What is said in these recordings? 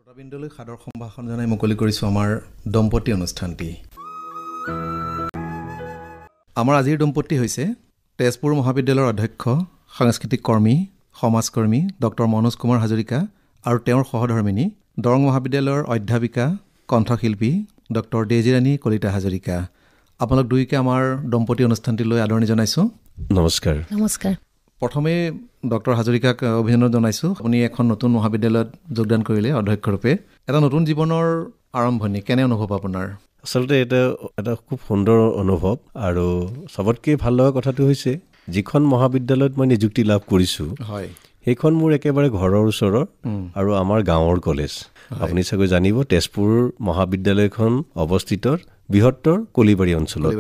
শ্ৰোতাবিন্দলৈ সাদৰ সম্ভাষণ জনাই মুকলি কৰিছোঁ আমাৰ দম্পতি অনুষ্ঠানটি। আমাৰ আজিৰ দম্পতি হৈছে তেজপুৰ মহাবিদ্যালয়ৰ অধ্যক্ষ, সাংস্কৃতিক কৰ্মী, সমাজকৰ্মী ডক্টৰ মনোজ কুমাৰ হাজৰিকা আৰু তেওঁৰ সহধৰ্মিনী দৰং মহাবিদ্যালয়ৰ অধ্যাপিকা, কণ্ঠশিল্পী ডক্টৰ ডেজিৰাণী কলিতা হাজৰিকা। আপোনালোক দুয়োকে আমাৰ দম্পতি অনুষ্ঠানটিলৈ আদৰণি জনাইছোঁ। নমস্কাৰ। নমস্কাৰ। প্ৰথমে ডক্টৰ হাজৰিকাক অভিনন্দন জনাইছোঁ। আপুনি এখন নতুন মহাবিদ্যালয়ত যোগদান কৰিলে অধ্যক্ষৰূপে। এটা নতুন জীৱনৰ আৰম্ভণি, কেনে অনুভৱ আপোনাৰ? আচলতে এটা খুব সুন্দৰ অনুভৱ, আৰু চবতকৈ ভাল লগা কথাটো হৈছে যিখন মহাবিদ্যালয়ত মই নিযুক্তি লাভ কৰিছোঁ সেইখন মোৰ একেবাৰে ঘৰৰ ওচৰৰ আৰু আমাৰ গাঁৱৰ কলেজ। আপুনি চাগৈ জানিব তেজপুৰ মহাবিদ্যালয়খন অৱস্থিত বৃহত্তৰ কলিবাৰী অঞ্চলত,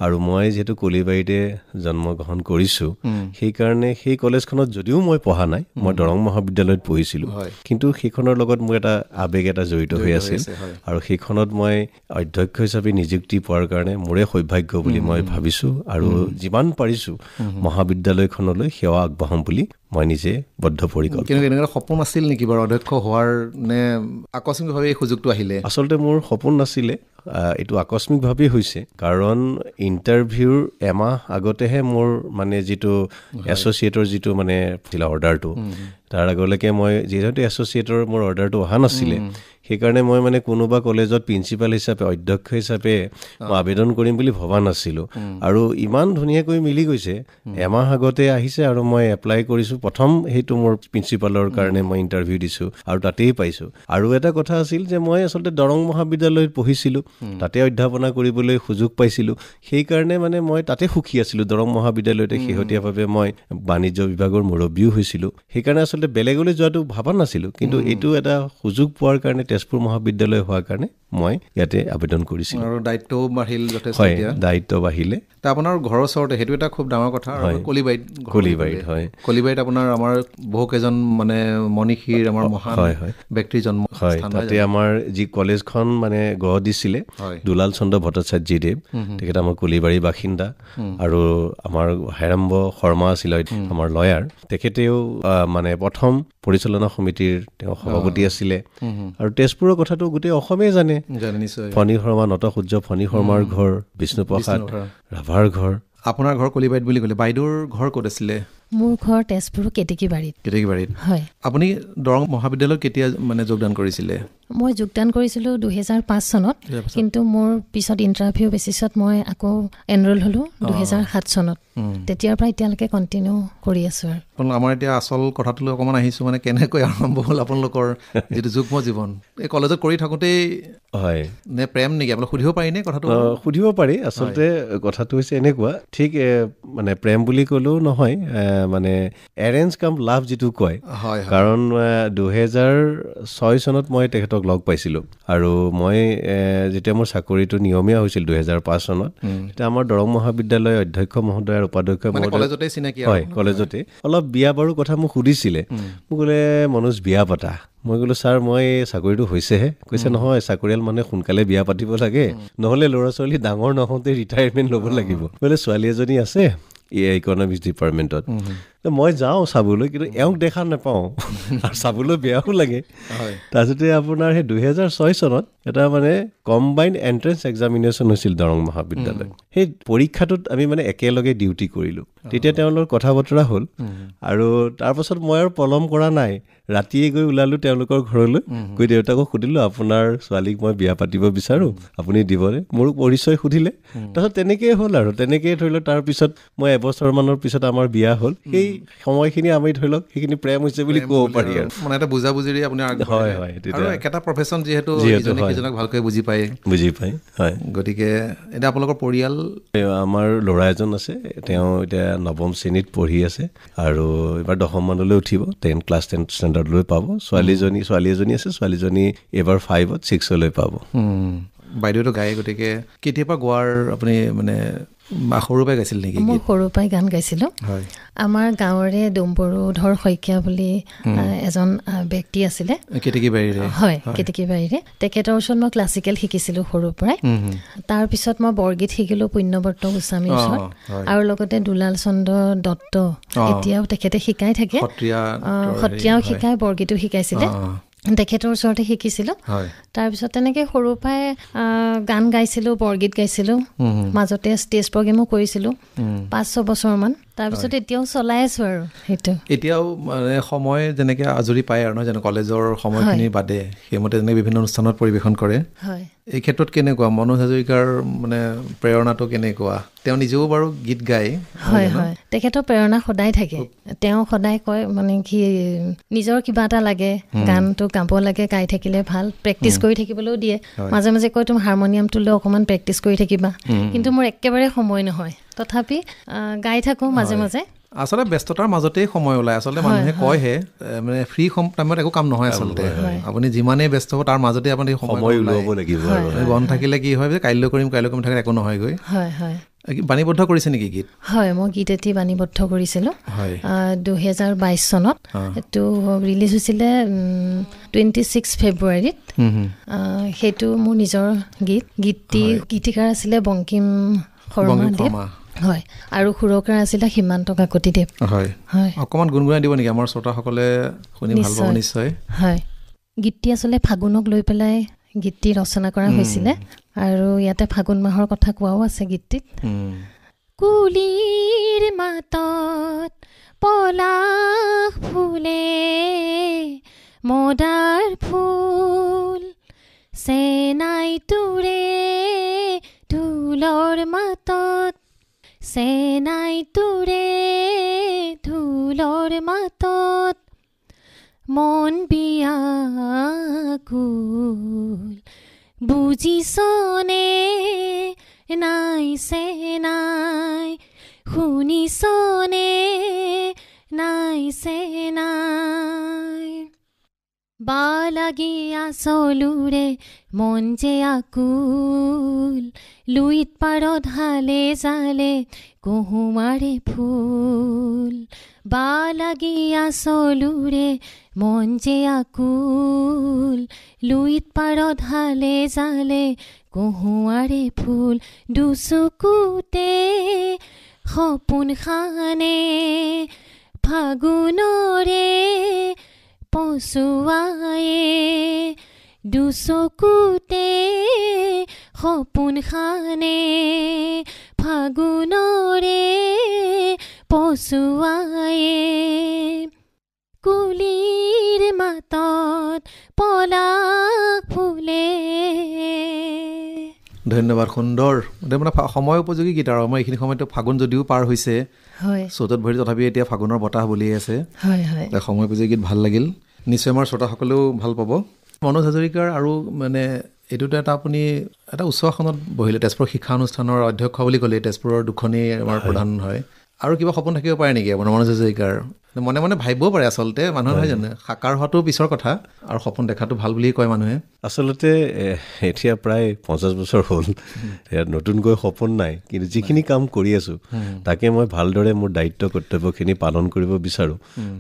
আৰু মই যিহেতু কলিবাৰীতে জন্মগ্ৰহণ কৰিছোঁ সেইকাৰণে সেই কলেজখনত যদিও মই পঢ়া নাই, মই দৰং মহাবিদ্যালয়ত পঢ়িছিলোঁ, কিন্তু সেইখনৰ লগত মোৰ এটা আৱেগ এটা জড়িত হৈ আছিল, আৰু সেইখনত মই অধ্যক্ষ হিচাপে নিযুক্তি পোৱাৰ কাৰণে মোৰে সৌভাগ্য বুলি মই ভাবিছোঁ, আৰু যিমান পাৰিছোঁ মহাবিদ্যালয়খনলৈ সেৱা আগবঢ়াম বুলি মই নিজে বদ্ধপৰিকল্পিত। কিন্তু এনেকুৱা সপোন আছিল নেকি বাৰু অধ্যক্ষ হোৱাৰ, নে আকস্মিকভাৱে এই সুযোগটো আহিলে? আচলতে মোৰ সপোন নাছিলে, এইটো আকস্মিকভাৱেই হৈছে, কাৰণ ইণ্টাৰভিউৰ এমাহ আগতেহে মোৰ মানে যিটো এছ'চিয়েটৰ যিটো মানে অৰ্ডাৰটো, তাৰ আগলৈকে মই যিহেতু এছ'চিয়েটৰ মোৰ অৰ্ডাৰটো অহা নাছিলে, সেইকাৰণে মই মানে কোনোবা কলেজত প্ৰিন্সিপাল হিচাপে, অধ্যক্ষ হিচাপে মই আবেদন কৰিম বুলি ভবা নাছিলোঁ, আৰু ইমান ধুনীয়াকৈ মিলি গৈছে। এমাহ আগতে আহিছে আৰু মই এপ্লাই কৰিছোঁ। প্ৰথম সেইটো মোৰ প্ৰিন্সিপালৰ কাৰণে মই ইণ্টাৰভিউ দিছোঁ আৰু তাতেই পাইছোঁ। আৰু এটা কথা আছিল যে মই আচলতে দৰং মহাবিদ্যালয়ত পঢ়িছিলোঁ, তাতে অধ্যাপনা কৰিবলৈ সুযোগ পাইছিলোঁ, সেইকাৰণে মানে মই তাতে সুখী আছিলোঁ। দৰং মহাবিদ্যালয়তে শেহতীয়াভাৱে মই বাণিজ্য বিভাগৰ মুৰব্বীও হৈছিলোঁ, সেইকাৰণে আচলতে বেলেগলৈ যোৱাটো ভবা নাছিলোঁ, কিন্তু এইটো এটা সুযোগ পোৱাৰ কাৰণে তেজপুৰ মহাবিদ্যালয় হোৱাৰ কাৰণে মই ইয়াতে আবেদন কৰিছিলোঁ। আৰু দায়িত্বও বাঢ়িল যথেষ্ট। হয়, দায়িত্ব বাঢ়িলে। আপোনাৰ ঘৰৰ ওচৰতে, সেইটো এটা খুব ডাঙৰ কথা। কলিবাৰীত হয়, কলিবাৰীত আপোনাৰ আমাৰ বহুকেইজন মানে মনীষীৰ, আমাৰ মহান ব্যক্তিৰ জন্ম হয়। তাতে আমাৰ যি কলেজখন মানে গঢ় দিছিলে দুলাল চন্দ্ৰ ভট্টাচাৰ্যদেৱ, তেখেত আমাৰ কলিবাৰীৰ বাসিন্দা, আৰু আমাৰ হেৰাম্ব শৰ্মা আছিল আমাৰ লয়াৰ, তেখেতেও মানে প্ৰথম পৰিচালনা সমিতিৰ তেওঁ সভাপতি আছিলে, আৰু তেজপুৰৰ কথাটো গোটেই অসমেই জানে। ফণী শৰ্মা, নটসূৰ্য ফণী শৰ্মাৰ ঘৰ, বিষ্ণুপ্ৰসাদ ৰাভাৰ ঘৰ। আপোনাৰ ঘৰ কলিবাৰীত বুলি ক'লে, বাইদেউৰ ঘৰ ক'ত আছিলে? মোৰ ঘৰ তেজপুৰ কেতেকীবাৰীত। হয়। আপুনি দৰং মহাবিদ্যালয়ত কেতিয়া মানে যোগদান কৰিছিলে? মই যোগদান কৰিছিলোঁ 2005 চনত, কিন্তু মোৰ পিছত ইণ্টাৰভিউ বেচিছত মই আকৌ এনৰোল হ'লোঁ 2007 চনত। তেতিয়াৰ পৰা এতিয়ালৈকে কণ্টিনিউ কৰি আছোঁ। আৰু আমাৰ এতিয়া আচল কথাটোলৈ অকণমান আহিছোঁ, মানে কেনেকৈ আৰম্ভ হ'ল আপোনালোকৰ যিটো যুগ্ম জীৱন? এই কলেজত কৰি থাকোঁতেই হয় নে প্ৰেম নেকি? আপোনাক সুধিব পাৰিনে কথাটো? সুধিব পাৰি। আচলতে কথাটো হৈছে এনেকুৱা, ঠিক মানে প্ৰেম বুলি ক'লেও নহয়, মানে এৰেঞ্জ কাম লাভ যিটো কয়, কাৰণ 2006 চনত মই তেখেতক লগ পাইছিলোঁ, আৰু মই যেতিয়া মোৰ চাকৰিটো নিয়মীয়া হৈছিল 2005 চনত, তেতিয়া আমাৰ দৰং মহাবিদ্যালয়ৰ অধ্যক্ষ মহোদয় আৰু উপাধ্যক্ষ মহোদয়, হয় কলেজতে অলপ বিয়া বাৰু কথা মোক সুধিছিলে। মোক ক'লে, মনোজ বিয়া পাতা। মই ক'লো, ছাৰ মই চাকৰিটো হৈছেহে। কৈছে, নহয়, চাকৰিয়াল মানুহে সোনকালে বিয়া পাতিব লাগে, নহ'লে ল'ৰা ছোৱালী ডাঙৰ নহওঁতে ৰিটায়াৰমেণ্ট ল'ব লাগিব। বোলে ছোৱালী এজনী আছে ইকনমিক্স ডিপাৰ্টমেণ্টত। মই যাওঁ চাবলৈ, কিন্তু এওঁক দেখা নাপাওঁ, আৰু চাবলৈ বেয়াও লাগে। তাৰপিছতে আপোনাৰ সেই 2006 চনত এটা মানে কম্বাইণ্ড এণ্ট্ৰেন্স এক্সামিনেশ্যন হৈছিল দৰং মহাবিদ্যালয়। সেই পৰীক্ষাটোত আমি মানে একেলগে ডিউটি কৰিলোঁ। তেতিয়া তেওঁলোকৰ কথা বতৰা হ'ল, আৰু তাৰপাছত মই আৰু পলম কৰা নাই, ৰাতিয়ে গৈ ওলালোঁ তেওঁলোকৰ ঘৰলৈ, গৈ দেউতাকক সুধিলোঁ, আপোনাৰ ছোৱালীক মই বিয়া পাতিব বিচাৰোঁ, আপুনি দিবনে? মোৰো পৰিচয় সুধিলে। তাৰপিছত তেনেকেই হ'ল, আৰু তেনেকেই ধৰি লওক তাৰপিছত মই এবছৰমানৰ পিছত আমাৰ বিয়া হ'ল। সেই সময়খিনি আমি ধৰি লওক সেইখিনি প্ৰেম হৈছে বুলি ক'ব পাৰি, আৰু মানে এটা বুজাবুজিৰে আপুনি একেটা প্ৰফেশ্যন যিহেতু ইজনক ভালকৈ বুজি পায়। হয়। গতিকে এতিয়া আপোনালোকৰ পৰিয়াল? আমাৰ ল'ৰা এজন আছে, তেওঁ এতিয়া 9ম শ্ৰেণীত পঢ়ি আছে, আৰু এইবাৰ 10ম মানলৈ উঠিব, ক্লাছ 10 ষ্টেণ্ডাৰ্ডলৈ পাব। ছোৱালী এজনী আছে, ছোৱালীজনী এইবাৰ 5ত 6লৈ পাব। বাইদেউতো গায়, গতিকে কেতিয়াবা গোৱাৰ আপুনি মানে সৰুৰ পৰাই গাইছিল নেকি? মই সৰুৰ পৰাই গান গাইছিলোঁ। আমাৰ গাঁৱৰে ডম্বৰুধৰ শইকীয়া বুলি এজন ব্যক্তি আছিলে, কেতেকীবাৰীৰে। তেখেতৰ ওচৰত মই ক্লাছিকেল শিকিছিলোঁ সৰুৰ পৰাই। তাৰপিছত মই বৰগীত শিকিলোঁ পুণ্যব্ৰত গোস্বামীৰ ওচৰত, আৰু লগতে দুলাল চন্দ্ৰ দত্ত, এতিয়াও তেখেতে শিকাই থাকে, সত্ৰীয়াও শিকায়, বৰগীতো শিকাইছিলে। তেখেতৰ ওচৰতে শিকিছিলোঁ। তাৰপিছত তেনেকৈ সৰুৰ পৰাই গান গাইছিলোঁ, বৰগীত গাইছিলোঁ, মাজতে ষ্টেজ প্ৰগ্ৰেমো কৰিছিলোঁ 5-6 বছৰমান। তাৰপিছত এতিয়াও চলাই আছোঁ আৰু সেইটো। এতিয়াও মানে সময় যেনেকৈ আজৰি পায় আৰু নহয় জানো, কলেজৰ সময়খিনিৰ বাদে সেইমতে যেনেকৈ বিভিন্ন অনুষ্ঠানত পৰিৱেশন কৰে। হয়, এই ক্ষেত্ৰত কেনেকুৱা মনোজ হাজৰিকাৰ মানে প্ৰেৰণাটো কেনেকুৱা? তেওঁ নিজেও বাৰু গীত গায়। হয় হয়, তেখেতৰ প্ৰেৰণা সদায় থাকে। তেওঁ সদায় কয় মানে কি নিজৰ কিবা এটা লাগে, গানটো গাব লাগে, গাই থাকিলে ভাল, প্ৰেক্টিচ কৰি থাকিবলৈও দিয়ে। মাজে মাজে কয় তুমি হাৰমনিয়ামটো লৈ অকণমান প্ৰেক্টিচ কৰি থাকিবা, কিন্তু মোৰ একেবাৰে সময় নহয়, তথাপি গাই থাকোঁ মাজে মাজে। আচলতে ব্যস্ততাৰ মাজতেই সময় ওলায়। আচলতে মানুহে কয়হে মানে ফ্ৰী টাইমত একো কাম নহয় আচলতে। আপুনি যিমানেই ব্যস্ত হ'ব তাৰ মাজতে আপুনি সময় উলিয়াব লাগিব। বন্ধ থাকিলে কি হয় যে কাইলৈ কৰিম থাকিলে একো নহয়গৈ। হয় হয়, বাণীবদ্ধ কৰিছে নেকি গীত? হয়, মই গীত এটি বাণীবদ্ধ কৰিছিলোঁ 2022 চনত। এইটো ৰিলিজ হৈছিলে 26 ফেব্ৰুৱাৰীত। সেইটো মোৰ নিজৰ গীতিকাৰ আছিলে বংকিম শৰ্মাদেৱ। হয়, আৰু সুৰকাৰ আছিলে সীমান্ত কাকতিদেৱ। হয় হয়, অকণমান গুণগুণাই দিব নেকি? আমাৰ শ্ৰোতাসকলে শুনি ভাল পাব নিশ্চয়। হয়, গীতটি আচলতে ফাগুনক লৈ পেলাই গীতটি ৰচনা কৰা হৈছিলে, আৰু ইয়াতে ফাগুন মাহৰ কথা কোৱাও আছে গীতটিত। কুলিৰ মাতত পলাশ ফুলে মদাৰ ফুল, চেনাই তোৰে ঢোলৰ মাতত, চেনাই তোৰে ঢোলৰ মাতত, মন বিয়াকুল বুজিছনে নাই, চেনাই শুনিছনে নাই, চেনাই বালাগি আচলুৰে মন যে আকুল, লুইত পাৰত হালে জালে কুহুমাৰে ফুল, বালাগি আচলুৰে মন যে আকুল, লুইত পাৰত হালে জালে কুহুমাৰে ফুল, দুচকুতে সপোন খানে ফাগুনৰে পচুৱায়ে, দুচকুতে সপোন খানে ফাগুনৰে পচুৱায়ে, কুলিৰ মাতত পলাশ ফুলে। ধন্যবাদ, সুন্দৰ। মানে সময় উপযোগী গীত। আৰু আমাৰ এইখিনি সময়তো ফাগুন যদিও পাৰ হৈছে, চ'তত ভৰি তথাপি এতিয়া ফাগুনৰ বতাহ বলি আছে। সময় উপযোগী গীত ভাল লাগিল, নিশ্চয় আমাৰ শ্ৰোতাসকলেও ভাল পাব। মনোজ হাজৰিকাৰ আৰু মানে এইটোতো আপুনি এটা উচ্চ আসনত বহিলে, তেজপুৰ শিক্ষা অনুষ্ঠানৰ অধ্যক্ষ বুলি ক'লে, তেজপুৰৰ দুখনেই আমাৰ প্ৰধান হয়। আৰু কিবা সপোন থাকিব পাৰে নেকি আপোনাৰ মনোজ হাজৰিকাৰ? মনে মনে ভাবিবও পাৰে আচলতে মানুহে, নহয় জানো? সাকাৰ হোৱাটো পিছৰ কথা, আৰু সপোন দেখাটো ভাল বুলি কয় মানুহে। আচলতে এতিয়া প্ৰায় 50 বছৰ হ'ল, ইয়াত নতুনকৈ সপোন নাই, কিন্তু যিখিনি কাম কৰি আছোঁ তাকে মই ভালদৰে মোৰ দায়িত্ব কৰ্তব্যখিনি পালন কৰিব বিচাৰোঁ।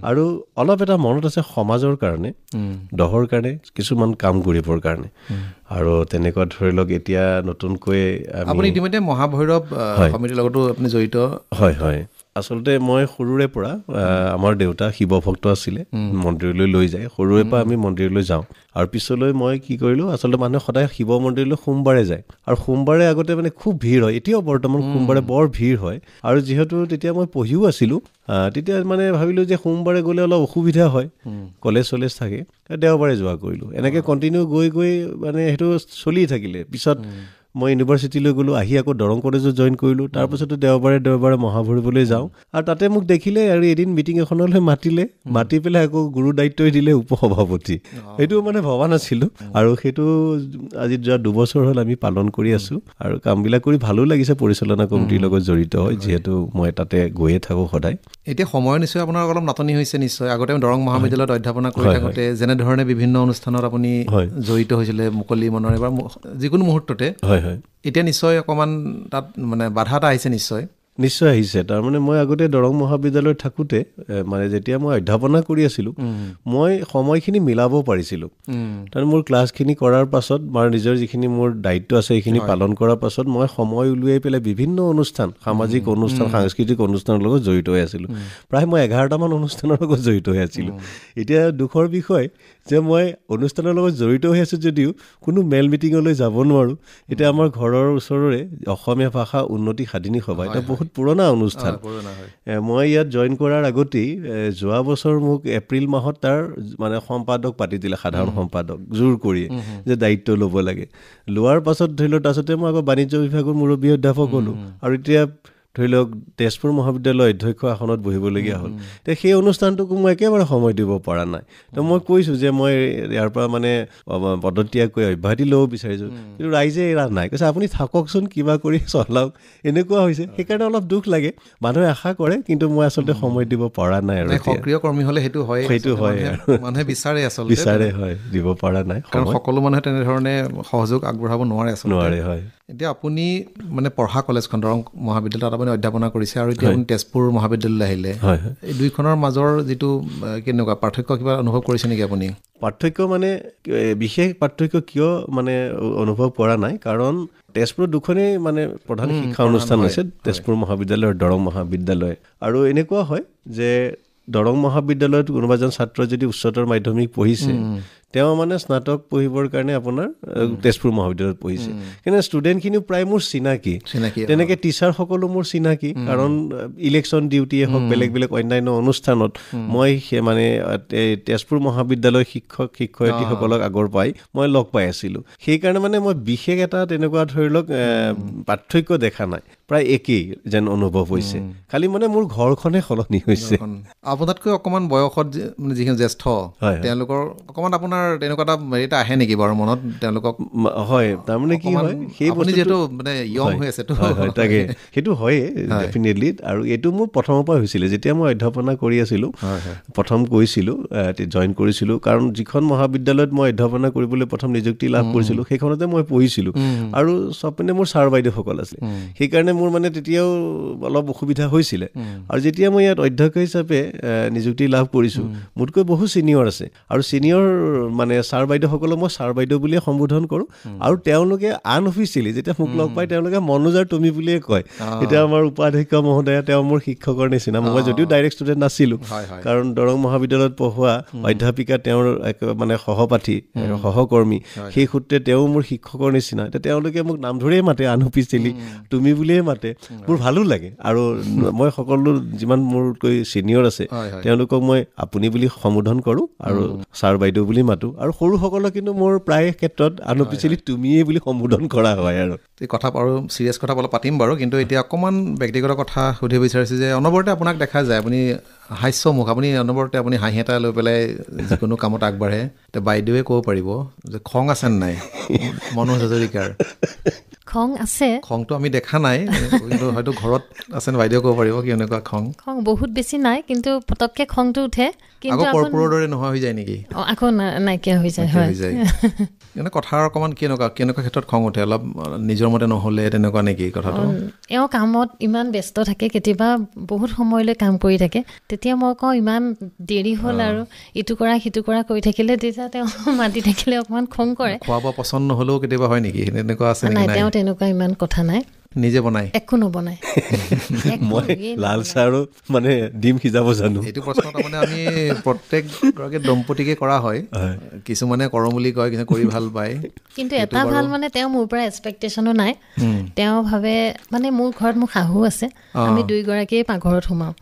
আৰু অলপ এটা মনত আছে সমাজৰ কাৰণে, দহৰ কাৰণে কিছুমান কাম কৰিবৰ কাৰণে। আৰু তেনেকুৱা ধৰি লওক এতিয়া নতুনকৈ আপুনি ইতিমধ্যে মহাভৈৰৱ সমিতিৰ লগতো আপুনি জড়িত। হয় হয়, আচলতে মই সৰুৰে পৰা আমাৰ দেউতা শিৱ ভক্ত আছিলে, মন্দিৰলৈ লৈ যায়, সৰুৰে পৰা আমি মন্দিৰলৈ যাওঁ। আৰু পিছলৈ মই কি কৰিলোঁ, আচলতে মানুহে সদায় শিৱ মন্দিৰলৈ সোমবাৰে যায়, আৰু সোমবাৰে আগতে মানে খুব ভিৰ হয়, এতিয়াও বৰ্তমান সোমবাৰে বৰ ভিৰ হয়। আৰু যিহেতু তেতিয়া মই পঢ়িও আছিলোঁ, তেতিয়া মানে ভাবিলোঁ যে সোমবাৰে গ'লে অলপ অসুবিধা হয়, কলেজ চলেজ থাকে, দেওবাৰে যোৱা কৰিলোঁ। এনেকৈ কণ্টিনিউ গৈ গৈ মানে সেইটো চলি থাকিলে। পিছত মই ইউনিভাৰ্চিটিলৈ গ'লোঁ, আহি আকৌ দৰং কলেজত জইন কৰিলোঁ। তাৰপিছতো দেওবাৰে মহাভৈৰৱলৈ যাওঁ, আৰু তাতে মোক দেখিলে আৰু এদিন মিটিং এখনলৈ মাতি পেলাই আকৌ গুৰু দায়িত্বই দিলে উপসভাপতি। সেইটো মানে ভবা নাছিলোঁ, আৰু সেইটো আজি যোৱা 2 বছৰ হ'ল আমি পালন কৰি আছোঁ। আৰু কামবিলাক কৰি ভালো লাগিছে, পৰিচালনা কমিটিৰ লগত জড়িত হয়, যিহেতু মই তাতে গৈয়ে থাকোঁ সদায়। এতিয়া সময় নিশ্চয় আপোনাৰ অলপ নাটনি হৈছে নিশ্চয়। আগতে দৰং মহাবিদ্যালয়ত অধ্যাপনা কৰি থাকোঁতে যেনেধৰণে বিভিন্ন অনুষ্ঠানত আপুনি জড়িত হৈছিলে মুকলি মনেৰে বা যিকোনো মুহূৰ্ততে, এতিয়া নিশ্চয় অকণমান তাত মানে বাধা এটা আহিছে নিশ্চয়। নিশ্চয় আহিছে। তাৰমানে মই আগতে দৰং মহাবিদ্যালয়ত থাকোঁতে মানে যেতিয়া মই অধ্যাপনা কৰি আছিলোঁ মই সময়খিনি মিলাব পাৰিছিলোঁ। তাৰমানে মোৰ ক্লাছখিনি কৰাৰ পাছত মানে নিজৰ যিখিনি মোৰ দায়িত্ব আছে সেইখিনি পালন কৰাৰ পাছত মই সময় উলিয়াই পেলাই বিভিন্ন অনুষ্ঠান, সামাজিক অনুষ্ঠান, সাংস্কৃতিক অনুষ্ঠানৰ লগত জড়িত হৈ আছিলোঁ। প্ৰায় মই 11টামান অনুষ্ঠানৰ লগত জড়িত হৈ আছিলোঁ। এতিয়া দুখৰ বিষয় যে মই অনুষ্ঠানৰ লগত জড়িত হৈ আছোঁ যদিও কোনো মেল মিটিঙলৈ যাব নোৱাৰোঁ। এতিয়া আমাৰ ঘৰৰ ওচৰৰে অসমীয়া ভাষা উন্নতি সাধিনী সভা, এটা বহুত পুৰণা অনুষ্ঠান। মই ইয়াত জইন কৰাৰ আগতেই যোৱা বছৰ মোক এপ্ৰিল মাহত তাৰ মানে সম্পাদক পাতি দিলে, সাধাৰণ সম্পাদক জোৰ কৰি যে দায়িত্ব ল'ব লাগে। লোৱাৰ পাছত ধৰি লওক তাৰপিছতে মই আকৌ বাণিজ্য বিভাগৰ মুৰব্বী অধ্যাপক হ'লোঁ আৰু এতিয়া ধৰি লওক তেজপুৰ মহাবিদ্যালয়ৰ অধ্যক্ষ আসনত বহিবলগীয়া হ'ল। এতিয়া সেই অনুষ্ঠানটোকো মই একেবাৰে সময় দিব পৰা নাই। তো মই কৈছোঁ যে মই ইয়াৰ পৰা মানে পদত্যাগকৈ অব্যাহতি ল'ব বিচাৰিছোঁ, কিন্তু ৰাইজে এৰা নাই। কৈছে আপুনি থাককচোন, কিবা কৰি চলাওক। এনেকুৱা হৈছে, সেইকাৰণে অলপ দুখ লাগে। মানুহে আশা কৰে কিন্তু মই আচলতে সময় দিব পৰা নাই। আৰু সক্ৰিয় কৰ্মী হ'লে সেইটো হয় মানুহে বিচাৰে, আচলতে বিচাৰে, হয়, দিব পৰা নাই। কাৰণ সকলো মানুহে তেনেধৰণে সহযোগ আগবঢ়াব নোৱাৰে আচলতে। নোৱাৰে, হয়। এতিয়া আপুনি মানে পঢ়া কলেজখন দৰং মহাবিদ্যালয়ত আপুনি অধ্যাপনা কৰিছে আৰু এতিয়া আপুনি তেজপুৰ মহাবিদ্যালয়লৈ আহিলে। এই দুইখনৰ মাজৰ যিটো কেনেকুৱা পাৰ্থক্য কিবা অনুভৱ কৰিছে নেকি আপুনি? পাৰ্থক্য মানে বিশেষ পাৰ্থক্য কিয় মানে অনুভৱ কৰা নাই, কাৰণ তেজপুৰত দুখনেই মানে প্ৰধান শিক্ষা অনুষ্ঠান আছে, তেজপুৰ মহাবিদ্যালয় আৰু দৰং মহাবিদ্যালয়। আৰু এনেকুৱা হয় যে দৰং মহাবিদ্যালয়ত কোনোবা এজন ছাত্ৰ যদি উচ্চতৰ মাধ্যমিক পঢ়িছে তেওঁ মানে স্নাতক পঢ়িবৰ কাৰণে আপোনাৰ তেজপুৰ মহাবিদ্যালয়ত পঢ়িছে। কিন্তু ষ্টুডেণ্টখিনিও প্ৰায় মোৰ চিনাকি, তেনেকৈ টিচাৰসকলো মোৰ চিনাকি। কাৰণ ইলেকশ্যন ডিউটিয়ে হওক, বেলেগ বেলেগ অন্যান্য অনুষ্ঠানত মই মানে তেজপুৰ মহাবিদ্যালয়ৰ শিক্ষক শিক্ষয়িত্ৰীসকলক আগৰ পৰাই মই লগ পাই আছিলোঁ। সেইকাৰণে মানে মই বিশেষ এটা তেনেকুৱা ধৰি লওক পাৰ্থক্য দেখা নাই, প্ৰায় একেই যেন অনুভৱ হৈছে। খালি মানে মোৰ ঘৰখনে সলনি হৈছে। আপোনাতকৈ অকণমান বয়সত যিখিনি জ্যেষ্ঠ তেওঁলোকৰ অকণমান আপোনাৰ তেনেকুৱা এটা হেৰিটা আহে নেকি বাৰু মনত তেওঁলোকক? হয়, তাৰমানে কি হয়, সেই আপুনি যিহেতু মানে য়ং হৈ আছে, তাকে সেইটো হয়ে ডেফিনেটলি। আৰু এইটো মোৰ প্ৰথমৰ পৰা হৈছিলে যেতিয়া মই অধ্যাপনা কৰি আছিলোঁ, প্ৰথম কৰিছিলোঁ, জইন কৰিছিলোঁ। কাৰণ যিখন মহাবিদ্যালয়ত মই অধ্যাপনা কৰিবলৈ প্ৰথম নিযুক্তি লাভ কৰিছিলোঁ সেইখনতে মই পঢ়িছিলোঁ আৰু চব পিনে মোৰ ছাৰ বাইদেউসকল আছিলে। সেইকাৰণে মোৰ মানে তেতিয়াও অলপ অসুবিধা হৈছিলে। আৰু যেতিয়া মই ইয়াত অধ্যক্ষ হিচাপে নিযুক্তি লাভ কৰিছোঁ, মোতকৈ বহু ছিনিয়ৰ আছে আৰু ছিনিয়ৰ মানে ছাৰ বাইদেউসকলক মই ছাৰ বাইদেউ বুলিয়ে সম্বোধন কৰোঁ। আৰু তেওঁলোকে আনঅফিচিয়েলি যেতিয়া মোক লগ পায় তেওঁলোকে মনোজ আৰু তুমি বুলিয়ে কয়। এতিয়া আমাৰ উপাধ্যক্ষ মহোদয়া তেওঁ মোৰ শিক্ষকৰ নিচিনা। মই যদিও ডাইৰেক্ট ষ্টুডেণ্ট নাছিলোঁ, কাৰণ দৰং মহাবিদ্যালয়ত পঢ়োৱা অধ্যাপিকা তেওঁৰ মানে সহপাঠী, সহকৰ্মী, সেই সূত্ৰে তেওঁ মোৰ শিক্ষকৰ নিচিনা। এতিয়া তেওঁলোকে মোক নাম ধৰিয়ে মাতে, আনঅফিচিয়েলি তুমি বুলিয়ে মাতে। মোৰ ভালো লাগে। আৰু মই সকলো যিমান মোৰকৈ ছিনিয়ৰ আছে তেওঁলোকক মই আপুনি বুলি সম্বোধন কৰোঁ আৰু ছাৰ বাইদেউ বুলি মাতোঁ। আৰু সৰুসকলক কিন্তু মোৰ প্ৰায় ক্ষেত্ৰত আনঅফিচিয়েলি তুমিয়ে বুলি সম্বোধন কৰা হয়। আৰু এই কথা আৰু চিৰিয়াছ কথা অলপ পাতিম বাৰু, কিন্তু এতিয়া অকণমান ব্যক্তিগত কথা সুধিব বিচাৰিছোঁ যে অনবৰতে আপোনাক দেখা যায় আপুনি হাস্যমুখ, আপুনি অনবৰতে আপুনি হাঁহি এটা লৈ পেলাই যিকোনো কামত আগবাঢ়ে। এতিয়া বাইদেৱে ক'ব পাৰিব যে খং আছে নাই মনোজ হাজৰিকাৰ? খং আছে। খংটো আমি দেখা নাই, কিন্তু হয়তো ঘৰত আছে বাইদেউ ক'ব পাৰিব কি এনেকুৱা খং? খং বহুত বেছি নাই, কিন্তু পটককৈ খংটো উঠে। কিন্তু কৰ্পূৰৰ দৰে নোহোৱা হৈ যায় নেকি? আকৌ নাইকিয়া হৈ যায়। এনে কথাৰ অকণমান কেনেকুৱা ক্ষেত্ৰত খং উঠে? অলপ নিজৰ মতে নহ'লে তেনেকুৱা নেকি কথাটো? এওঁ কামত ইমান ব্যস্ত থাকে, কেতিয়াবা বহুত সময়লৈ কাম কৰি থাকে। তেতিয়া মই কওঁ ইমান দেৰি হ'ল আৰু ইটো কৰা সিটো কৰা কৰি থাকিলে, তেতিয়া তেওঁ মাতি থাকিলে অকণমান খং কৰে। খোৱা বোৱা পচন্দ নহ'লেও কেতিয়াবা হয় নেকি? তেনেকুৱা আছে নাই, তেওঁ তেনেকুৱা ইমান কথা নাই। নিজে বনাই? একো নবনাই। মই লাল চাহ আৰু মানে ডিম সিজাব জানো। এইটো প্ৰশ্ন তাৰমানে আমি প্ৰত্যেকগৰাকী দম্পতীকে কৰা হয়। কিছুমানে কৰোঁ বুলি কয়, কিছুমানে কৰি ভাল পায়। কিন্তু এটা ভাল মানে তেওঁ মোৰ পৰা এক্সপেক্টেশ্যনো নাই। তেওঁ ভাবে মানে মোৰ ঘৰত মোৰ শাহু আছে, আমি দুয়োগৰাকীয়ে পাকঘৰত সোমাওঁ।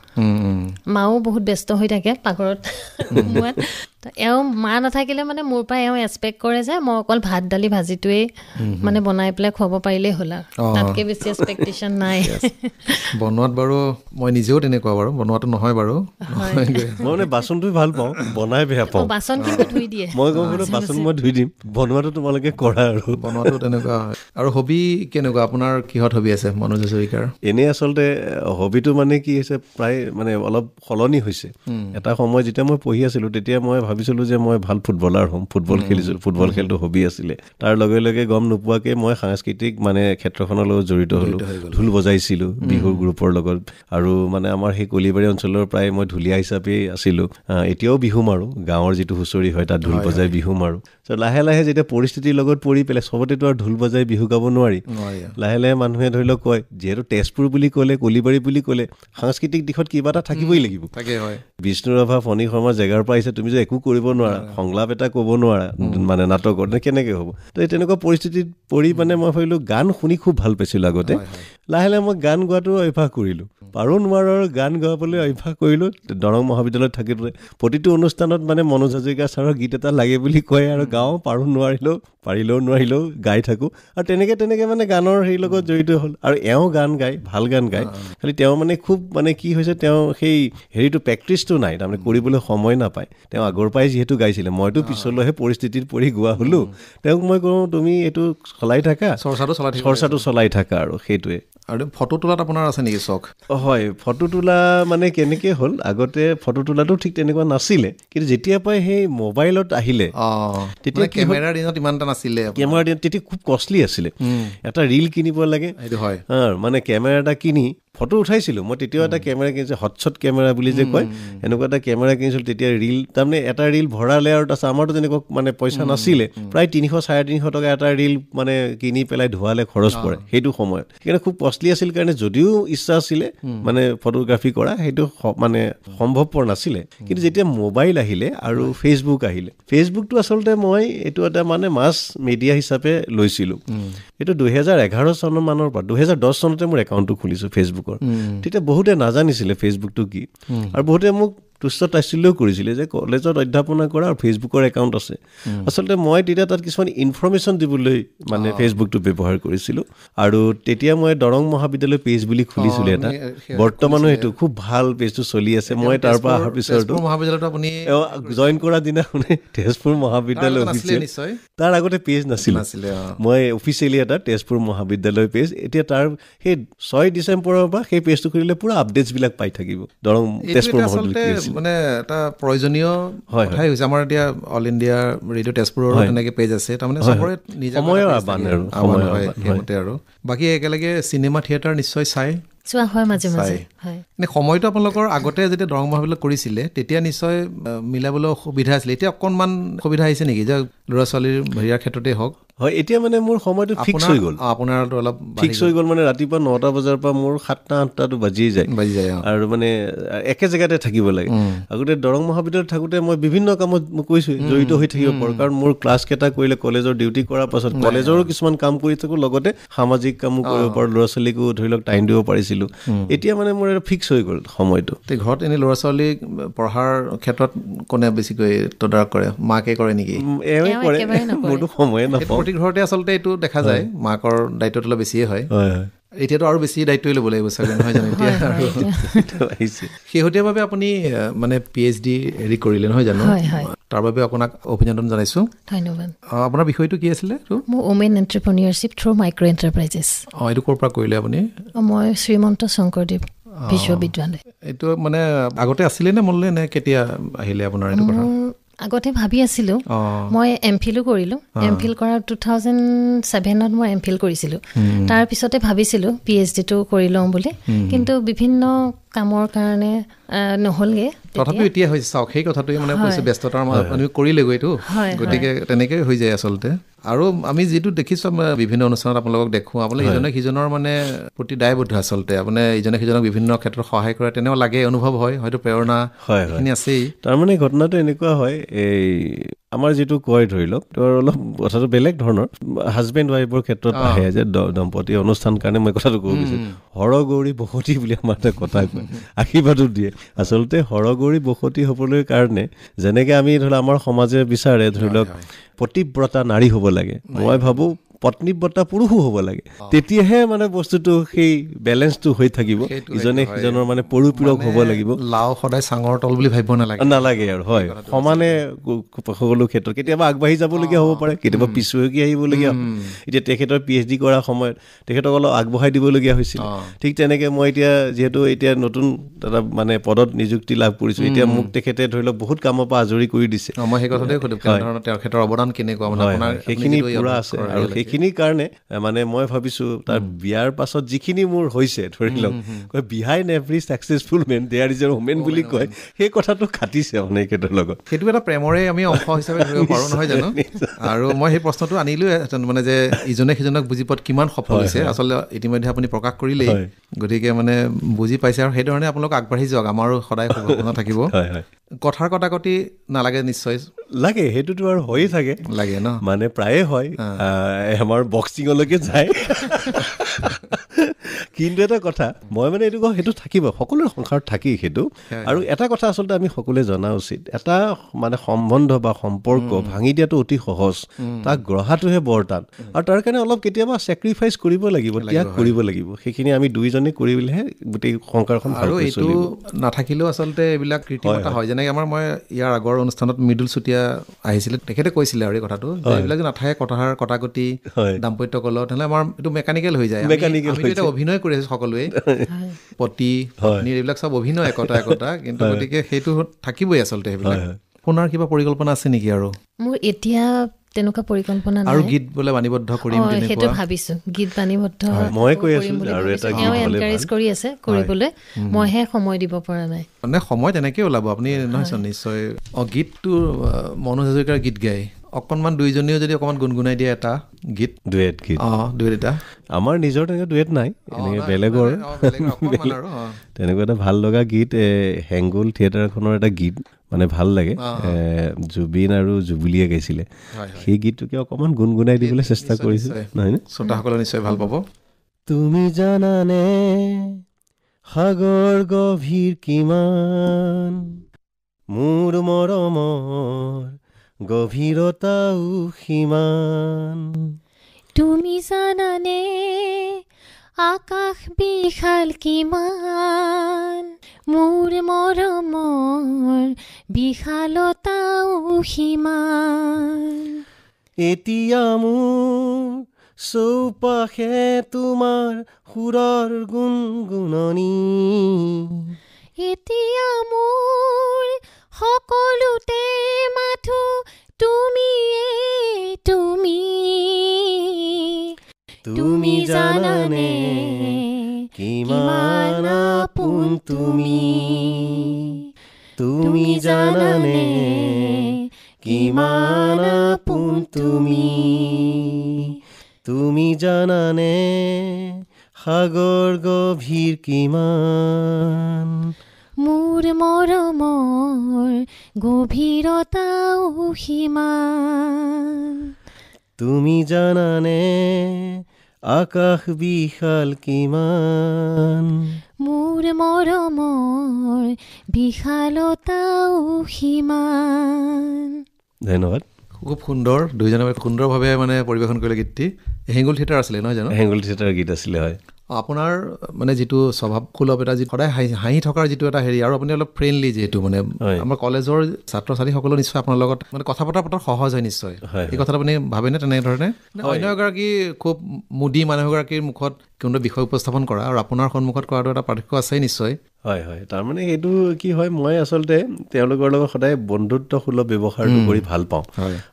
মাও বহুত ব্যস্ত হৈ থাকে পাকঘৰত সোমোৱাত। এওঁ মা নাথাকিলে মানে মোৰ পৰা এওঁ এক্সপেক্ট কৰে যে মই অকল ভাত দালি ভাজিটোৱেই মানে বনাই পেলাই খুৱাব পাৰিলেই হ'ল আৰু তাতকৈ বেছি এক্সপেক্টেশ্যন নাই। বনোৱাত বাৰু মই নিজেও তেনেকুৱা বাৰু, বনোৱাটো নহয় বাৰু। মই মানে বাচন ধুই ভাল পাওঁ, বনাই বেয়া পাওঁ। বাচন কিন্তু ধুই দিয়ে। মই কওঁ বোলো বাচন মই ধুই দিম, বনোৱাটো তোমালোকে কৰা। আৰু বনোৱাটো তেনেকুৱা হয়। আৰু হবি কেনেকুৱা আপোনাৰ? কিহত হবি আছে মনোজ হাজৰিকাৰ? এনেই আচলতে হবিটো মানে কি হৈছে, প্ৰায় মানে অলপ সলনি হৈছে এটা সময় যেতিয়া মই পঢ়ি আছিলোঁ তেতিয়া মই ভাবিছিলোঁ যে মই ভাল ফুটবলাৰ হ'ম ফুটবল খেলিছিলোঁ ফুটবল খেলটো হবি আছিলে তাৰ লগে লগে গম নোপোৱাকৈ মই সাংস্কৃতিক মানে ক্ষেত্ৰখনৰ লগত জড়িত হ'লোঁ ঢোল বজাইছিলোঁ বিহুৰ গ্ৰুপৰ লগত আৰু মানে আমাৰ সেই কলিবাৰী অঞ্চলৰ প্ৰায় মই ঢুলীয়া হিচাপেই আছিলোঁ এতিয়াও বিহু মাৰোঁ গাঁৱৰ যিটো হুঁচৰি হয় তাত ঢোল বজাই বিহু মাৰোঁ লাহে লাহে যেতিয়া পৰিস্থিতিৰ লগত পৰি পেলাই চবতেতো আৰু ঢোল বজাই বিহু গাব নোৱাৰি লাহে লাহে মানুহে ধৰি লওক কয় যিহেতু তেজপুৰ বুলি ক'লে কলিবাৰী বুলি ক'লে সাংস্কৃতিক দিশত কিবা এটা থাকিবই লাগিব বিষ্ণুৰাভা ফণী শৰ্মাৰ জেগাৰ পৰা আহিছে তুমি যে একো কৰিব নোৱাৰা সংলাপ এটা ক'ব নোৱাৰা মানে নাটকত কেনেকৈ হ'ব তো তেনেকুৱা পৰিস্থিতিত পৰি মানে মই ভাবিলোঁ গান শুনি খুব ভাল পাইছিলোঁ আগতে লাহে লাহে মই গান গোৱাটো অভ্যাস কৰিলোঁ পাৰোঁ নোৱাৰোঁ গান গাবলৈ অভ্যাস কৰিলোঁ দৰং মহাবিদ্যালয়ত থাকিলে প্ৰতিটো অনুষ্ঠানত মানে মনোজ হাজৰিকা ছাৰৰ গীত এটা লাগে বুলি কয় আৰু গাওঁ পাৰোঁ পাৰিলেও নোৱাৰিলেও গাই থাকোঁ আৰু তেনেকৈ মানে গানৰ হেৰিৰ লগত জড়িত হ'ল আৰু এওঁ গান গায় ভাল গান গায় খালি তেওঁ মানে খুব মানে কি হৈছে তেওঁ সেই হেৰিটো প্ৰেক্টিচটো নাই তাৰমানে কৰিবলৈ সময় নাপায় তেওঁ আগৰ পৰাই যিহেতু গাইছিলে মইতো পিছলৈহে পৰিস্থিতিত পৰি গোৱা হ'লোঁ তেওঁক মই কওঁ তুমি এইটো চলাই থাকা চৰ্চাটো চলাই থাকা আৰু সেইটোৱে আৰু ফটো তোলাত আপোনাৰ আছে নেকি চখ হয় ফটো তোলা মানে কেনেকৈ হ'ল আগতে ফটো তোলাটো ঠিক তেনেকুৱা নাছিলে কিন্তু যেতিয়া পৰাই সেই মোবাইলত আহিলে তেতিয়া কেমেৰাৰ দিনত ইমান এটা নাছিলে কেমেৰাৰ দিনত তেতিয়া খুব কষ্টলি আছিলে এটা ৰীল কিনিব লাগে মানে কেমেৰা এটা কিনি ফটো উঠাইছিলোঁ মই তেতিয়াও এটা কেমেৰা কিনিছিলোঁ হটশ্বট কেমেৰা বুলি যে কয় এনেকুৱা এটা কেমেৰা কিনিছিলোঁ তেতিয়া ৰীল তাৰমানে এটা ৰীল ভৰালে আৰু তাৰপিছত আমাৰতো তেনেকুৱা মানে পইচা নাছিলে প্ৰায় 300-350 টকা এটা ৰীল মানে কিনি পেলাই ধোৱালে খৰচ পৰে সেইটো সময়ত সেইকাৰণে খুব কষ্টলি আছিল কাৰণে যদিও ইচ্ছা আছিলে মানে ফটোগ্ৰাফী কৰা সেইটো মানে সম্ভৱপৰ নাছিলে কিন্তু যেতিয়া মোবাইল আহিলে আৰু ফেচবুক আহিলে ফেচবুকটো আচলতে মই এইটো এটা মানে মাছ মিডিয়া হিচাপে লৈছিলোঁ এইটো 2011 চনৰ মানৰ পৰা 2010 চনতে মোৰ একাউণ্টটো খুলিছোঁ ফেচবুক তেতিয়া বহুতে নাজানিছিলে ফেচবুকটো কি আৰু বহুতে মোক তুচ্ছ তাচ্ছিল্যও কৰিছিলে যে কলেজত অধ্যাপনা কৰা আৰু ফেচবুকৰ একাউণ্ট আছে আচলতে মই তেতিয়া তাত কিছুমান ইনফৰমেশ্যন দিবলৈ মানে ফেচবুকটো ব্যৱহাৰ কৰিছিলোঁ আৰু তেতিয়া মই দৰং মহাবিদ্যালয় পেজ বুলি খুলিছিলোঁ এটা বৰ্তমানো সেইটো খুব ভাল পেজটো চলি আছে মই তাৰ পৰা অহাৰ পিছতো মহাবিদ্যালয়টো আপুনি জইন কৰা দিনাখনে তেজপুৰ মহাবিদ্যালয় অফিচিয়েল তাৰ আগতে পেজ নাছিলে মই অফিচিয়েলি এটা তেজপুৰ মহাবিদ্যালয় পেজ এতিয়া তাৰ সেই 6 ডিচেম্বৰৰ পৰা সেই পেজটো খুলিলে পুৰা আপডেটছবিলাক পাই থাকিব দৰং তেজপুৰ মহাবিদ্যালয় মানে এটা প্ৰয়োজনীয় কথাই হৈছে আমাৰ এতিয়া অল ইণ্ডিয়া ৰেডিঅ' তেজপুৰৰ তেনেকৈ পেজ আছে তাৰমানে চবৰে নিজা সেইমতে আৰু বাকী একেলগে চিনেমা থিয়েটাৰ নিশ্চয় চোৱা হয় মাজে মাজে সময়টো আপোনালোকৰ আগতে যেতিয়া দৰং মহাবিদ্যালয় কৰিছিলে তেতিয়া নিশ্চয় মিলাবলৈ সুবিধা আছিলে এতিয়া অকণমান সুবিধা আহিছে নেকি যে ল'ৰা ছোৱালীৰ হেৰিয়াৰ ক্ষেত্ৰতে হওক হয় এতিয়া মানে মোৰ সময়টো ফিক্স হৈ গ'ল আপোনাৰতো অলপ ফিক্স হৈ গ'ল মানে ৰাতিপুৱা 9টা বজাৰ পৰা মোৰ 7টা-8টাটো বাজি যায় আৰু মানে একে জেগাতে থাকিব লাগে আগতে দৰং মহাবিদ্যালয়ত থাকোঁতে মই বিভিন্ন কামত মই কৈছোঁ জড়িত হৈ থাকিব পাৰোঁ কাৰণ মোৰ ক্লাছকেইটা কৰিলে কলেজৰ ডিউটি কৰাৰ পাছত কলেজৰো কিছুমান কাম কৰি থাকোঁ লগতে সামাজিক কামো কৰিব পাৰোঁ ল'ৰা ছোৱালীকো ধৰি লওক টাইম দিব পাৰিছিলোঁ এতিয়া মানে মোৰ এটা ফিক্স হৈ গ'ল সময়টো ঘৰত এনেই ল'ৰা ছোৱালীক পঢ়াৰ ক্ষেত্ৰত কোনে বেছিকৈ তদাৰক কৰে মাকে কৰে নেকি এওঁৱে কৰে মোৰতো সময়ে নাপাওঁ প্ৰতি ঘৰতে আচলতে এইটো দেখা যায় মাকৰ দায়িত্বটো অলপ বেছিয়ে হয় এতিয়াতো আৰু বেছি দায়িত্বই ল'ব লাগিব চাগে নহয় জানো এতিয়া শেহতীয়াভাৱে আপুনি মানে PhD হেৰি কৰিলে নহয় জানো তাৰ বাবে আপোনাক অভিনন্দন জনাইছোঁ ধন্যবাদ আপোনাৰ বিষয়টো কি আছিলে মোৰ ওমেন এণ্টাৰপ্ৰেনিয়ৰশ্বিপ থ্ৰু মাইক্ৰ' এণ্টাৰপ্ৰাইজেছ এইটো ক'ৰ পৰা কৰিলে আপুনি মই শ্ৰীমন্ত শংকৰদেৱ বিশ্ববিদ্যালয় এইটো মানে আগতে আছিলে নে মনলৈ নে কেতিয়া আহিলে আপোনাৰ এইটো কথা আগতে ভাবি আছিলোঁ মই MPhilও কৰিলোঁ MPhil কৰাৰ 2007ত মই MPhil কৰিছিলোঁ তাৰপিছতে ভাবিছিলোঁ PhDটো কৰি লওঁ বুলি কিন্তু বিভিন্ন কামৰ কাৰণে নহ'লগৈ তথাপিও এতিয়া হৈছে চাওক সেই কথাটোৱে মানে কৈছে ব্যস্ততাৰ মাজত আমি কৰিলেগৈ এইটো গতিকে তেনেকৈ হৈ যায় আচলতে আৰু আমি যিটো দেখিছোঁ বিভিন্ন অনুষ্ঠানত আপোনালোকক দেখোঁ আপোনালোকে ইজনে সিজনৰ মানে প্ৰতি দায়বদ্ধ আচলতে আপুনি ইজনে সিজনক বিভিন্ন ক্ষেত্ৰত সহায় কৰে তেনেও লাগে অনুভৱ হয় হয়তো প্ৰেৰণা এইখিনি আছেই তাৰমানে ঘটনাটো এনেকুৱা হয় এই আমাৰ যিটো কয় ধৰি লওক তোৰ অলপ কথাটো বেলেগ ধৰণৰ হাজবেণ্ড ৱাইফৰ ক্ষেত্ৰত আহে যে দম্পতি অনুষ্ঠান কাৰণে মই কথাটো ক'ব বিচাৰিছোঁ হৰগৌৰী বসতি বুলি আমাৰ এটা কথা কয় আশীৰ্বাদো দিয়ে আচলতে হৰগৌৰী বসতি হ'বলৈ কাৰণে যেনেকৈ আমি ধৰি লওক আমাৰ সমাজে বিচাৰে ধৰি লওক পতিব্ৰতা নাৰী হ'ব লাগে মই ভাবোঁ পত্নী বৰ্তা পুৰুষো হ'ব লাগে, তেতিয়াহে মানে বস্তুটো সেই বেলেঞ্চটো হৈ থাকিব, ইজনে সিজনৰ মানে পৰিপূৰক হ'ব লাগিব। লাও সদায় চাঙৰ তল বুলি ভাবিব নালাগে আৰু হয়, সমানে সকলো ক্ষেত্ৰত কেতিয়াবা আগবাঢ়ি যাবলগীয়া হ'ব পাৰে, কেতিয়াবা পিছুৱাই আহিবলগীয়া হয়। এতিয়া তেখেতৰ PhD কৰাৰ সময়ত তেখেতক অলপ আগবঢ়াই দিবলগীয়া হৈছিল। ঠিক তেনেকৈ মই এতিয়া যিহেতু এতিয়া নতুন এটা মানে পদত নিযুক্তি লাভ কৰিছোঁ, এতিয়া মোক তেখেতে ধৰি লওক বহুত কামৰ পৰা আজৰি কৰি দিছে। মই সেই কথাতে সুধিম তেখেতৰ অৱদান কেনেকুৱা, সেইখিনি পুৰা আছে। আৰু সেইখিনিৰ কাৰণে মানে মই ভাবিছোঁ তাৰ বিয়াৰ পাছত যিখিনি মোৰ হৈছে, ধৰি লওক behind every successful men there is a woman বুলি কয়, সেই কথাটো খাটিছে মানে এখেতৰ লগত। সেইটো এটা প্ৰেমৰে আমি অংশ হিচাপে ধৰিব পাৰোঁ, নহয় জানো? আৰু মই সেই প্ৰশ্নটো আনিলোঁহেঁতেন মানে যে ইজনে সিজনক বুজি পোৱাত কিমান সফল হৈছে, আচলতে ইতিমধ্যে আপুনি প্ৰকাশ কৰিলেই, গতিকে মানে বুজি পাইছে। আৰু সেইধৰণে আপোনালোক আগবাঢ়ি যাওক, আমাৰো সদায় শুভকামনা থাকিব। কথাৰ কটাকটি নালাগে নিশ্চয়? লাগে, সেইটোতো আৰু হৈয়ে থাকে, লাগে ন, মানে প্ৰায়ে হয়, আমাৰ বক্সিঙলৈকে যায়। কিন্তু এটা কথা মই মানে এইটো কওঁ, সেইটো থাকিব, সকলোৰে সংসাৰত থাকেই সেইটো। আৰু এটা কথা আচলতে আমি সকলোৱে জনা উচিত, এটা মানে সম্বন্ধ বা সম্পৰ্ক ভাঙি দিয়াটো অতি সহজ, তাক গঢ়াটোহে বৰ টান। আৰু তাৰ কাৰণে অলপ কেতিয়াবা ছেক্ৰিফাইচ কৰিব লাগিব, ত্যাগ কৰিব লাগিব। সেইখিনি আমি দুইজনে কৰিলেহে গোটেই সংসাৰখন ভালকৈ চলিব। এইটো নাথাকিলেও আচলতে এইবিলাক কৃত্ৰিমতা হয়। যেনেকৈ আমাৰ মই ইয়াৰ আগৰ অনুষ্ঠানত মৃদুল চুতীয়া আহিছিলে, তেখেতে কৈছিলে আৰু এই কথাটো, এইবিলাক নাথাকে কথাৰ কটাকটি দাম্পত্য কলত, তেনেহ'লে আমাৰ এইটো মেকানিকেল হৈ যায়। আমি অভিনয় কৰি আছো সকলোৱে, পতি পত্নীৰ এইবিলাক চব অভিনয়, একতা, কিন্তু গতিকে সেইটো থাকিবই আচলতে। সেইবিলাক আপোনাৰ কিবা পৰিকল্পনা আছে নেকি? আৰু মোৰ এতিয়া তেনেকুৱা পৰিকল্পনা নাই। আৰু গীত বোলে বাণীবদ্ধ কৰিম সেইটো ভাবিছোঁ, গীত বাণীবদ্ধ মই কৈ আছো, আৰু এটা গীত এনকাৰেজ কৰি আছে কৰিবলৈ, মইহে সময় দিব পৰা নাই। মানে সময় তেনেকৈ ওলাব আপুনি, নহয় নিশ্চয়। গীতটো মনোজ হাজৰিকাৰ গীত গায়, অকণমান দুইজনীও যদি অকণমান গুণগুণাই দিয়ে এটা গীত, ডুৱেট গীত, ডুৱেট এটা। আমাৰ নিজৰ তেনেকৈ ডুৱেট নাই, এনেকৈ বেলেগৰ তেনেকুৱা এটা ভাল লগা গীত, হেংগুল থিয়েটাৰখনৰ এটা গীত মানে ভাল লাগে, জুবিন আৰু জুবুলিয়ে গাইছিলে, সেই গীতটোকে অকণমান গুণগুণাই দিবলৈ চেষ্টা কৰিছোঁ, নহয়নে? শ্ৰোতাসকলে নিশ্চয় ভাল পাব। তুমি জানানে সাগৰ গভীৰ কিমান, মোৰ মৰমৰ গভীৰতাও সিমান, তুমি জানানে আকাশ বিশাল কিমান, মোৰ মৰমৰ বিশালতাও সিমান, এতিয়া মোৰ চৌপাশে তোমাৰ সুৰৰ গুণগুণনি, এতিয়া মোৰ সকলোতে মাথো তুমিয়ে তুমি, তুমি জানানে কিমান আপোন তুমি, তুমি জানানে কিমান আপোন তুমি, তুমি জানানে সাগৰ গভীৰ কিমান, মোৰ মৰমৰ গভীৰতাও সিমান, তুমি জানানে আকাশ বিশাল কিমান, মোৰ মৰমৰ বিশালতাও সিমান। ধন্যবাদ। খুব সুন্দৰ, দুইজনে সুন্দৰভাৱে মানে পৰিৱেশন কৰিলে গীতটি। হেংগুল থিয়েটাৰ আছিলে নহয় জানো? হেংগুল থিয়েটাৰৰ গীত আছিলে, হয়। আপোনাৰ মানে যিটো স্বভাৱ সুলভ এটা, যি সদায় হাঁহি থকাৰ যিটো এটা হেৰি, আৰু আপুনি অলপ ফ্ৰেণ্ডলি, যিহেতু মানে আমাৰ কলেজৰ ছাত্ৰ ছাত্ৰীসকলো নিশ্চয় আপোনাৰ লগত মানে কথা পতাৰ সহজ হয় নিশ্চয়। এই কথাটো আপুনি ভাবেনে তেনেধৰণে? অন্য এগৰাকী খুব মুদি মানুহ এগৰাকীৰ মুখত কোনো বিষয় উপস্থাপন কৰা আৰু আপোনাৰ সন্মুখত কৰাটো এটা পাৰ্থক্য আছেই নিশ্চয়। হয় হয়, তাৰমানে এইটো কি হয়, মই আচলতে তেওঁলোকৰ লগত সদায় বন্ধুত্বসুলভ ব্যৱহাৰটো কৰি ভাল পাওঁ।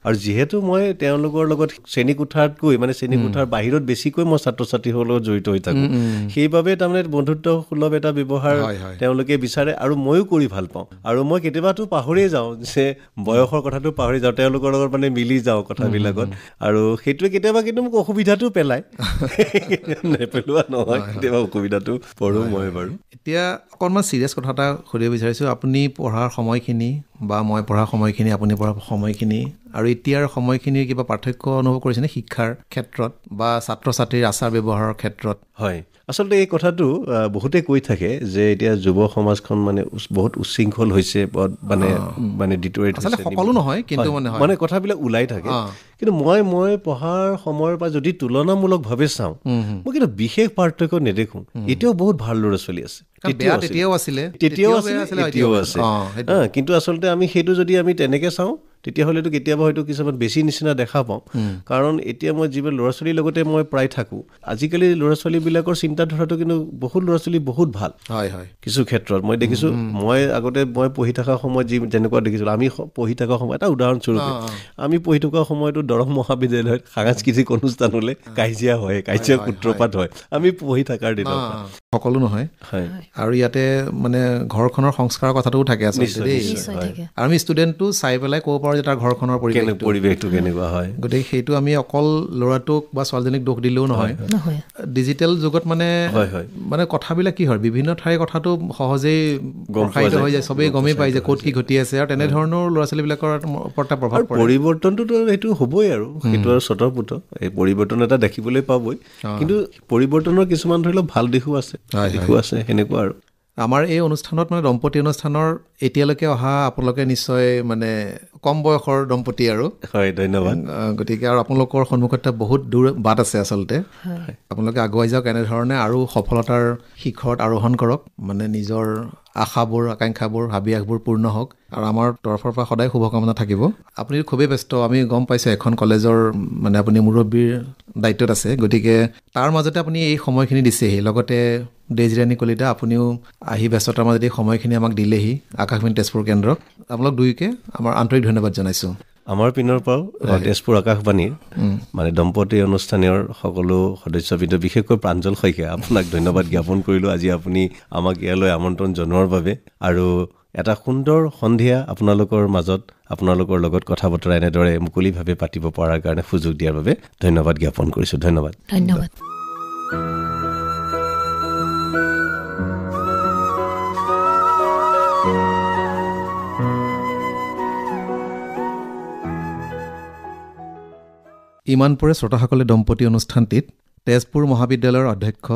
আৰু যিহেতু মই তেওঁলোকৰ লগত শ্ৰেণীকোঠাতকৈ মানে শ্ৰেণীকোঠাৰ বাহিৰত বেছিকৈ মই ছাত্ৰ ছাত্ৰীসকলৰ লগত জড়িত হৈ থাকোঁ, সেইবাবে তাৰমানে বন্ধুত্বসুলভ এটা ব্যৱহাৰ তেওঁলোকে বিচাৰে আৰু ময়ো কৰি ভাল পাওঁ। আৰু মই কেতিয়াবাতো পাহৰিয়ে যাওঁ যে বয়সৰ কথাটো পাহৰি যাওঁ, তেওঁলোকৰ লগত মানে মিলি যাওঁ কথাবিলাকত, আৰু সেইটোৱে কেতিয়াবা কিন্তু মোক অসুবিধাটো পেলায়, নেপেলোৱা নহয়, কেতিয়াবা অসুবিধাটো পৰোঁ মই বাৰু। এতিয়া অকণমান চিৰিয়াছ কথা এটা সুধিব বিচাৰিছোঁ। আপুনি পঢ়াৰ সময়খিনি বা মই পঢ়া সময়খিনি আপুনি পঢ়া সময়খিনি আৰু এতিয়াৰ সময়খিনিৰ কিবা পাৰ্থক্য অনুভৱ কৰিছেনে শিক্ষাৰ ক্ষেত্ৰত বা ছাত্ৰ ছাত্ৰীৰ আচাৰ ব্যৱহাৰৰ ক্ষেত্ৰত? হয়, আচলতে এই কথাটো বহুতে কৈ থাকে যে এতিয়া যুৱ সমাজখন মানে বহুত উচ্ছৃংখল হৈছে, মানে ডিটৰেট হৈছে। সকলো নহয়, কিন্তু মানে কথাবিলাক ওলাই থাকে। কিন্তু মই পঢ়াৰ সময়ৰ পৰা যদি তুলনামূলকভাৱে চাওঁ, মই কিন্তু বিশেষ পাৰ্থক্য নেদেখোঁ। এতিয়াও বহুত ভাল ল'ৰা ছোৱালী আছে, তেতিয়াও আছে। কিন্তু আচলতে আমি সেইটো যদি আমি তেনেকে চাওঁ তেতিয়াহ'লেতো কেতিয়াবা হয়তো কিছুমান বেছি নিচিনা দেখা পাওঁ। কাৰণ এতিয়া মই যিবোৰ ল'ৰা ছোৱালীৰ লগতে মই প্ৰায় থাকোঁ, আজিকালি ল'ৰা ছোৱালীবিলাকৰ চিন্তাধাৰাটো কিন্তু বহুত ল'ৰা ছোৱালী বহুত ভাল। কিছু ক্ষেত্ৰত মই দেখিছোঁ, মই পঢ়ি থকা সময়ত যেনেকুৱা দেখিছিলোঁ, আমি পঢ়ি থকা সময়ত এটা উদাহৰণস্বৰূপে আমি পঢ়ি থকা সময়তো দৰং মহাবিদ্যালয়ত সাংস্কৃতিক অনুষ্ঠান হ'লে কাজিয়া সূত্ৰপাত হয় আমি পঢ়ি থকাৰ দিনৰ পৰা। সকলো নহয়, আৰু ইয়াতে মানে ঘৰখনৰ সংস্কাৰৰ কথাটোও থাকে আচলতে দেই। আৰু আমি ষ্টুডেণ্টটো চাই পেলাই ক'ব পাৰোঁ যে তাৰ ঘৰখনৰ পৰিৱেশটো কেনেকুৱা হয়। গতিকে সেইটো আমি অকল ল'ৰাটোক বা ছোৱালীজনীক দোষ দিলেও নহয়। ডিজিটেল যুগত মানে কথাবিলাক কি হয়, বিভিন্ন ঠাইৰ কথাটো সহজেই প্ৰসাৰিত হৈ যায়, চবেই গমেই পায় যে ক'ত কি ঘটি আছে, আৰু তেনেধৰণৰ ল'ৰা ছোৱালীবিলাকৰ ওপৰত প্ৰভাৱ পৰে। পৰিৱৰ্তনটোতো সেইটো হ'বই, আৰু সেইটো আৰু স্বতঃপুত এই পৰিৱৰ্তন এটা দেখিবলৈ পাবই। কিন্তু পৰিৱৰ্তনৰ কিছুমান ধৰি লওক ভাল দিশো আছে, সেনেকুৱা আৰু। আমাৰ এই অনুষ্ঠানত মানে দম্পতী অনুষ্ঠানৰ এতিয়ালৈকে অহা আপোনালোকে নিশ্চয় মানে কম বয়সৰ দম্পতী আৰু। হয়, ধন্যবাদ। গতিকে আৰু আপোনালোকৰ সন্মুখত বহুত দূৰ বাট আছে আচলতে। আপোনালোকে আগুৱাই যাওক এনেধৰণে, আৰু সফলতাৰ শিখৰত আৰোহণ কৰক, মানে নিজৰ আশাবোৰ আকাংক্ষাবোৰ হাবিয়াসবোৰ পূৰ্ণ হওক, আৰু আমাৰ তৰফৰ পৰা সদায় শুভকামনা থাকিব। আপুনি খুবেই ব্যস্ত, আমি গম পাইছোঁ, এখন কলেজৰ মানে আপুনি মুৰব্বীৰ দায়িত্বত আছে। গতিকে তাৰ মাজতে আপুনি এই সময়খিনি দিছেহি, লগতে ডেজিৰাণী কলিতা আপুনিও আহি ব্যস্ততাৰ মাজতে এই সময়খিনি আমাক দিলেহি আকাশবাণী তেজপুৰ কেন্দ্ৰক। আপোনালোক দুয়োকে আমাৰ আন্তৰিক ধন্যবাদ জনাইছোঁ। আমাৰ পিনৰ পৰাও তেজপুৰ আকাশবাণীৰ মানে দম্পতী অনুষ্ঠানৰ সকলো সদস্যবৃন্দ, বিশেষকৈ প্ৰাঞ্জল শইকীয়া, আপোনাক ধন্যবাদ জ্ঞাপন কৰিলোঁ আজি আপুনি আমাক ইয়ালৈ আমন্ত্ৰণ জনোৱাৰ বাবে, আৰু এটা সুন্দৰ সন্ধিয়া আপোনালোকৰ মাজত আপোনালোকৰ লগত কথা বতৰা এনেদৰে মুকলিভাৱে পাতিব পৰাৰ কাৰণে সুযোগ দিয়াৰ বাবে ধন্যবাদ জ্ঞাপন কৰিছোঁ। ধন্যবাদ। ইমানপুৰে শ্ৰোতাসকলে দম্পতী অনুষ্ঠানটিত তেজপুৰ মহাবিদ্যালয়ৰ অধ্যক্ষ,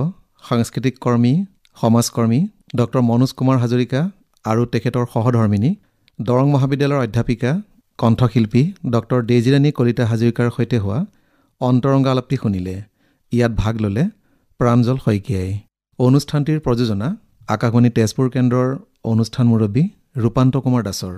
সাংস্কৃতিক কৰ্মী, সমাজকৰ্মী ডক্টৰ মনোজ কুমাৰ হাজৰিকা আৰু তেখেতৰ সহধৰ্মিনী দৰং মহাবিদ্যালয়ৰ অধ্যাপিকা, কণ্ঠশিল্পী ডক্টৰ ডেজিৰাণী কলিতা হাজৰিকাৰ সৈতে হোৱা অন্তৰংগ আলাপটি শুনিলে। ইয়াত ভাগ ল'লে প্ৰাঞ্জল শইকীয়াই। অনুষ্ঠানটিৰ প্ৰযোজনা আকাশবাণী তেজপুৰ কেন্দ্ৰৰ অনুষ্ঠান মুৰব্বী ৰূপান্ত কুমাৰ দাসৰ।